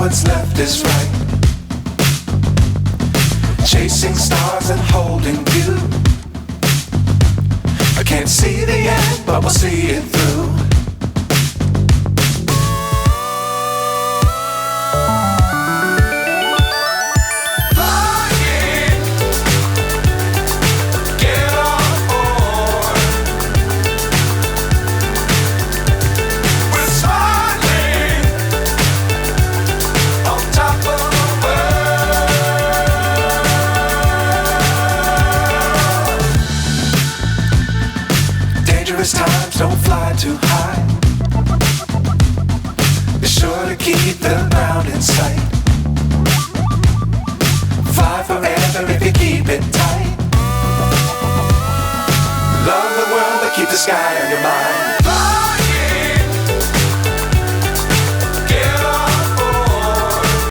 what's left is right. Chasing stars and holding you. I can't see the end, but we'll see it through. Times don't fly too high. Be sure to keep the ground in sight. Fly forever if you keep it tight. Love the world but keep the sky on your mind.